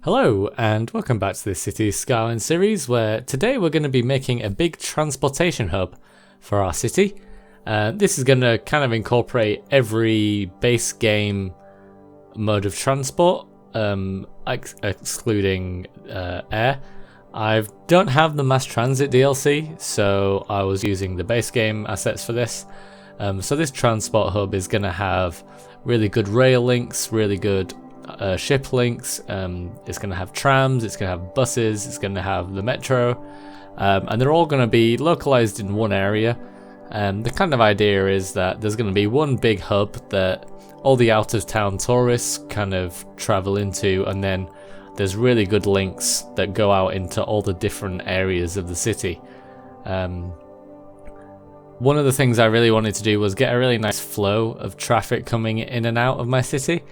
Hello and welcome back to this Cities Skylines series, where today we're going to be making a big transportation hub for our city. This is going to kind of incorporate every base game mode of transport, excluding air. I don't have the mass transit DLC, so I was using the base game assets for this. So this transport hub is going to have really good rail links, really good ship links. It's going to have trams, it's going to have buses, it's going to have the metro, and they're all going to be localized in one area. The kind of idea is that there's going to be one big hub that all the out of town tourists kind of travel into, and then there's really good links that go out into all the different areas of the city. One of the things I really wanted to do was get a really nice flow of traffic coming in and out of my city.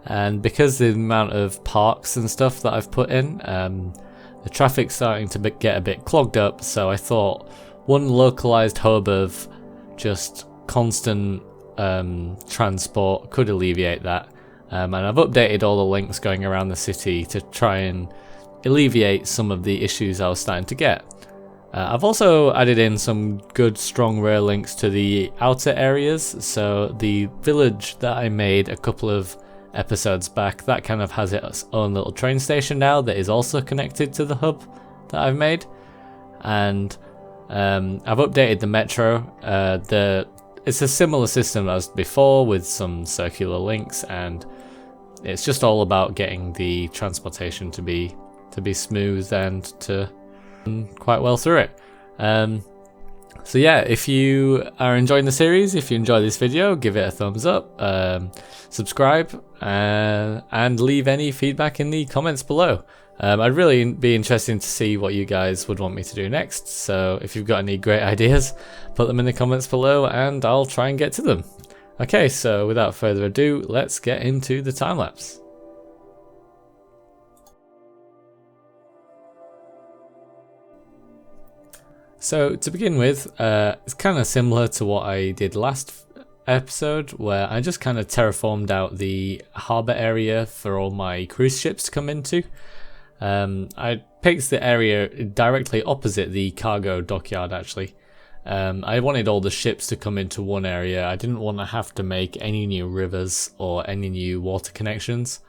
And because the amount of parks and stuff that I've put in, the traffic's starting to get a bit clogged up, so I thought one localized hub of just constant transport could alleviate that. And I've updated all the links going around the city to try and alleviate some of the issues I was starting to get. I've also added in some good strong rail links to the outer areas, so the village that I made a couple of episodes back, that kind of has its own little train station now that is also connected to the hub that I've made. And I've updated the metro. It's a similar system as before with some circular links, and it's just all about getting the transportation to be smooth and to run quite well through it. So yeah, if you are enjoying the series, if you enjoy this video, give it a thumbs up, subscribe, and leave any feedback in the comments below. I'd really be interested to see what you guys would want me to do next, so if you've got any great ideas, put them in the comments below and I'll try and get to them. Okay, so without further ado, let's get into the time lapse. So to begin with, it's kind of similar to what I did last episode, where I just kind of terraformed out the harbour area for all my cruise ships to come into. I picked the area directly opposite the cargo dockyard actually. I wanted all the ships to come into one area. I didn't want to have to make any new rivers or any new water connections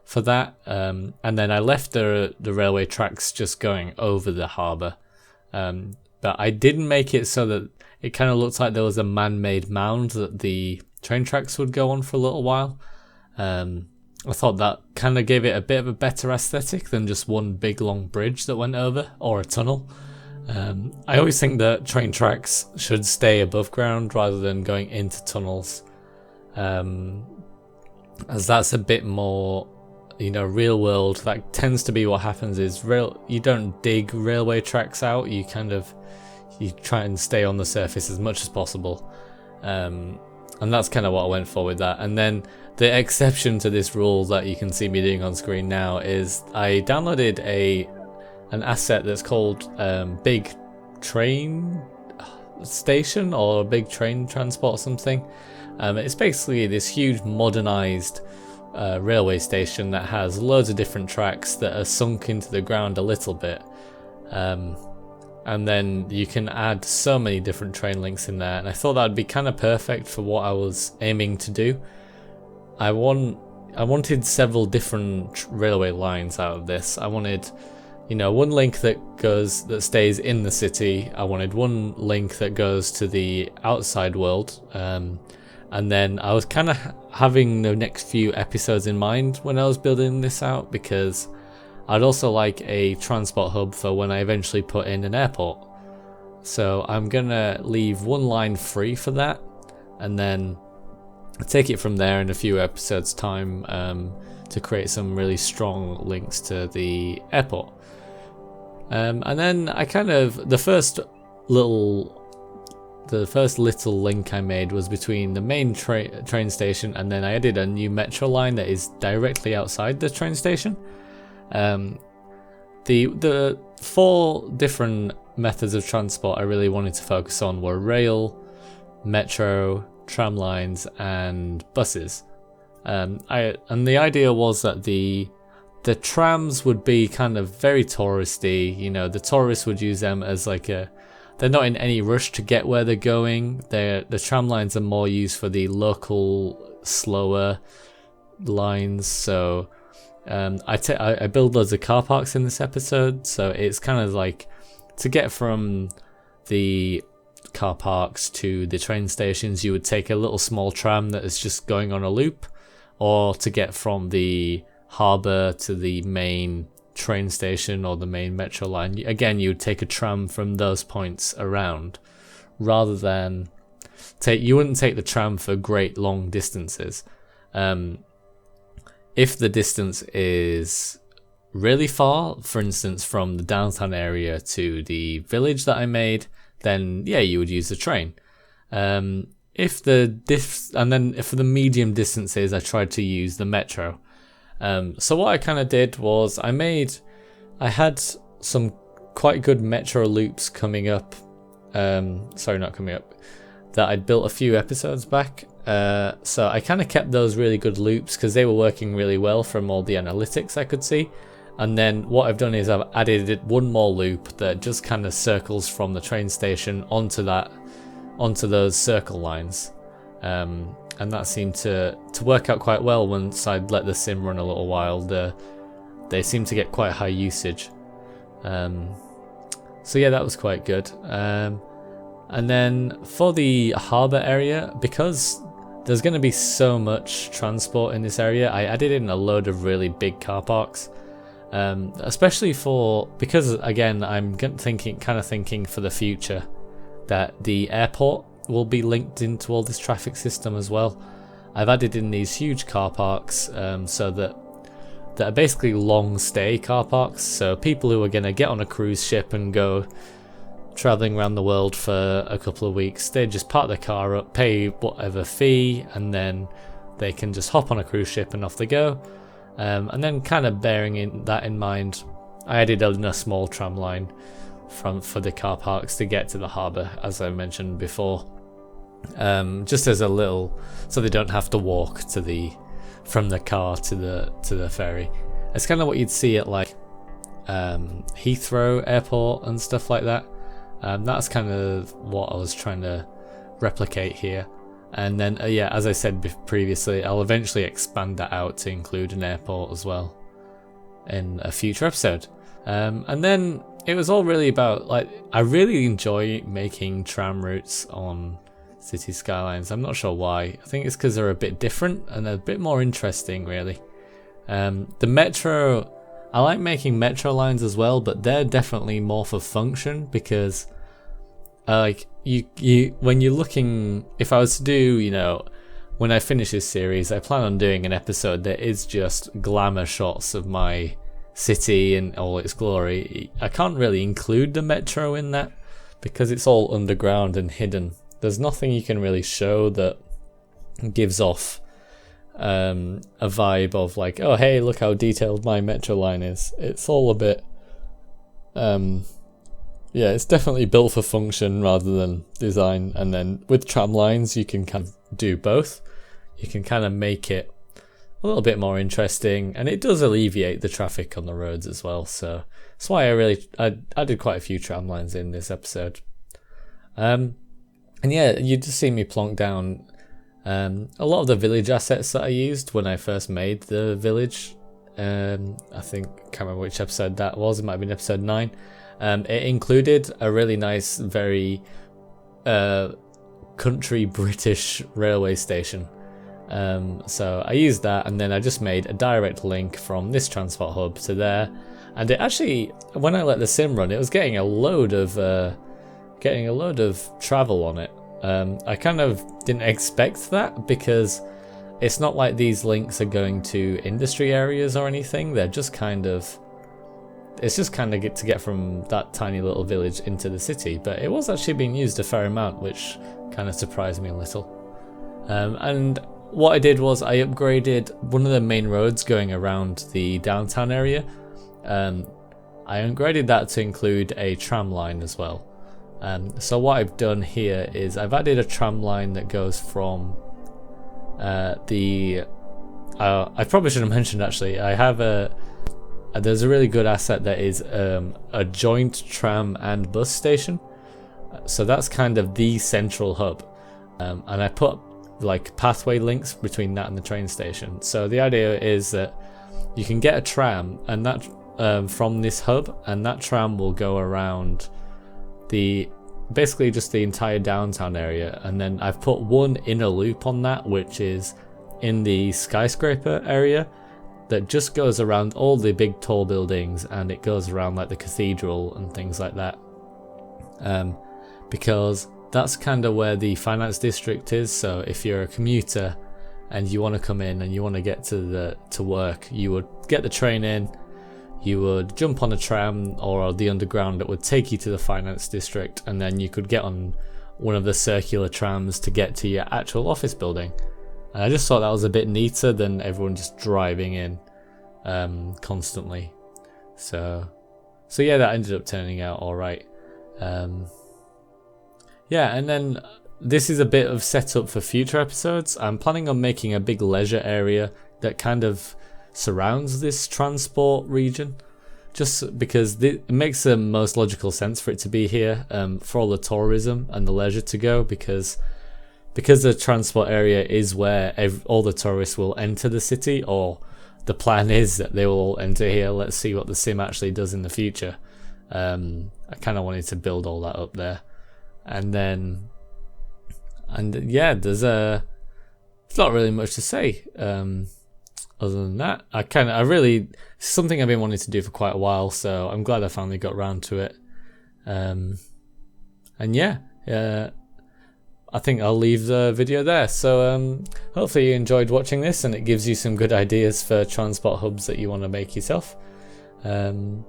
for that. And then I left the railway tracks just going over the harbour. But I didn't make it so that it kind of looked like there was a man-made mound that the train tracks would go on for a little while. I thought that kind of gave it a bit of a better aesthetic than just one big long bridge that went over, or a tunnel. I always think that train tracks should stay above ground rather than going into tunnels, as that's a bit more, real world. That tends to be what happens is you don't dig railway tracks out, you try and stay on the surface as much as possible. And that's kind of what I went for with that. And then the exception to this rule that you can see me doing on screen now is I downloaded an asset that's called Big Train Station, or Big Train Transport something. It's basically this huge modernized railway station that has loads of different tracks that are sunk into the ground a little bit. And then you can add so many different train links in there, and I thought that would be kind of perfect for what I was aiming to do. I wanted several different railway lines out of this. I wanted, one link that stays in the city. I wanted one link that goes to the outside world. And then I was kind of having the next few episodes in mind when I was building this out, because I'd also like a transport hub for when I eventually put in an airport. So I'm gonna leave one line free for that, and then take it from there in a few episodes time to create some really strong links to the airport. And then I the first little link I made was between the main train station, and then I added a new metro line that is directly outside the train station. The four different methods of transport I really wanted to focus on were rail, metro, tram lines, and buses. And the idea was that the the trams would be kind of very touristy. You know, the tourists would use them as like a, they're not in any rush to get where they're going. The tram lines are more used for the local, slower lines. So I build loads of car parks in this episode. So it's kind of like to get from the car parks to the train stations, you would take a little small tram that is just going on a loop, or to get from the harbour to the main train station or the main metro line, again you would take a tram from those points around, rather than you wouldn't take the tram for great long distances. If the distance is really far, for instance from the downtown area to the village that I made, then yeah, you would use the train. If for the medium distances, I tried to use the metro. So what I kind of did was I had some quite good metro loops coming up. Sorry, not coming up. That I'd built a few episodes back. So I kind of kept those really good loops because they were working really well from all the analytics I could see. And then what I've done is I've added one more loop that just kind of circles from the train station onto those circle lines. And that seemed to work out quite well once I'd let the sim run a little while. They seemed to get quite high usage. So yeah, that was quite good. And then for the harbour area, because there's going to be so much transport in this area, I added in a load of really big car parks. Especially because again, I'm thinking for the future that the airport will be linked into all this traffic system as well. I've added in these huge car parks, so that are basically long stay car parks. So people who are going to get on a cruise ship and go traveling around the world for a couple of weeks, they just park their car up, pay whatever fee, and then they can just hop on a cruise ship and off they go. And then kind of bearing that in mind, I added a small tram line for the car parks to get to the harbour, as I mentioned before. Just as a little, so they don't have to walk from the car to the ferry. It's kind of what you'd see at like Heathrow Airport and stuff like that. That's kind of what I was trying to replicate here. And then, yeah, as I said previously, I'll eventually expand that out to include an airport as well in a future episode. And then it was all really about, like, I really enjoy making tram routes on Cities Skylines. I'm not sure why. I think it's because they're a bit different and a bit more interesting, really. The metro, I like making metro lines as well, but they're definitely more for function because like you when you're looking, if I was to do, when I finish this series, I plan on doing an episode that is just glamour shots of my city in all its glory. I can't really include the metro in that because it's all underground and hidden. There's nothing you can really show that gives off a vibe of like, oh hey, look how detailed my metro line is. It's all a bit yeah, it's definitely built for function rather than design. And then with tram lines, you can kind of do both. You can kind of make it a little bit more interesting, and it does alleviate the traffic on the roads as well. So that's why I did quite a few tram lines in this episode. And yeah, you just see me plonk down a lot of the village assets that I used when I first made the village. I think, can't remember which episode that was. It might have been episode 9. It included a really nice, very country British railway station. So I used that, and then I just made a direct link from this transport hub to there. And it actually, when I let the sim run, it was getting a load of travel on it. I kind of didn't expect that because it's not like these links are going to industry areas or anything. They're just kind of, it's just kind of to get from that tiny little village into the city. But it was actually being used a fair amount, which kind of surprised me a little. And what I did was I upgraded one of the main roads going around the downtown area. I upgraded that to include a tram line as well. So what I've done here is I've added a tram line that goes from I probably should have mentioned actually, I have there's a really good asset that is a joint tram and bus station. So that's kind of the central hub, and I put like pathway links between that and the train station. So the idea is that you can get a tram and that from this hub, and that tram will go around basically just the entire downtown area. And then I've put one inner loop on that, which is in the skyscraper area, that just goes around all the big tall buildings, and it goes around like the cathedral and things like that, because that's kind of where the finance district is. So if you're a commuter and you want to come in and you want to get to work, you would get the train in, you would jump on a tram or the underground that would take you to the finance district, and then you could get on one of the circular trams to get to your actual office building. And I just thought that was a bit neater than everyone just driving in constantly. So yeah, that ended up turning out all right. Yeah, and then this is a bit of setup for future episodes. I'm planning on making a big leisure area that kind of surrounds this transport region, just because it makes the most logical sense for it to be here, for all the tourism and the leisure to go, because the transport area is where all the tourists will enter the city, or the plan is that they will all enter here. Let's see what the sim actually does in the future. I kind of wanted to build all that up there, and yeah, there's not really much to say. Other than that, it's something I've been wanting to do for quite a while, so I'm glad I finally got around to it. And yeah, I think I'll leave the video there. So hopefully you enjoyed watching this, and it gives you some good ideas for transport hubs that you want to make yourself. And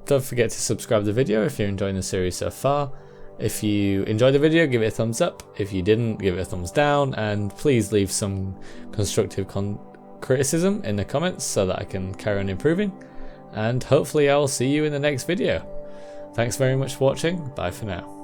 don't forget to subscribe to the video if you're enjoying the series so far. If you enjoyed the video, give it a thumbs up. If you didn't, give it a thumbs down, and please leave some constructive criticism in the comments so that I can carry on improving. And hopefully I'll see you in the next video. Thanks very much for watching. Bye for now.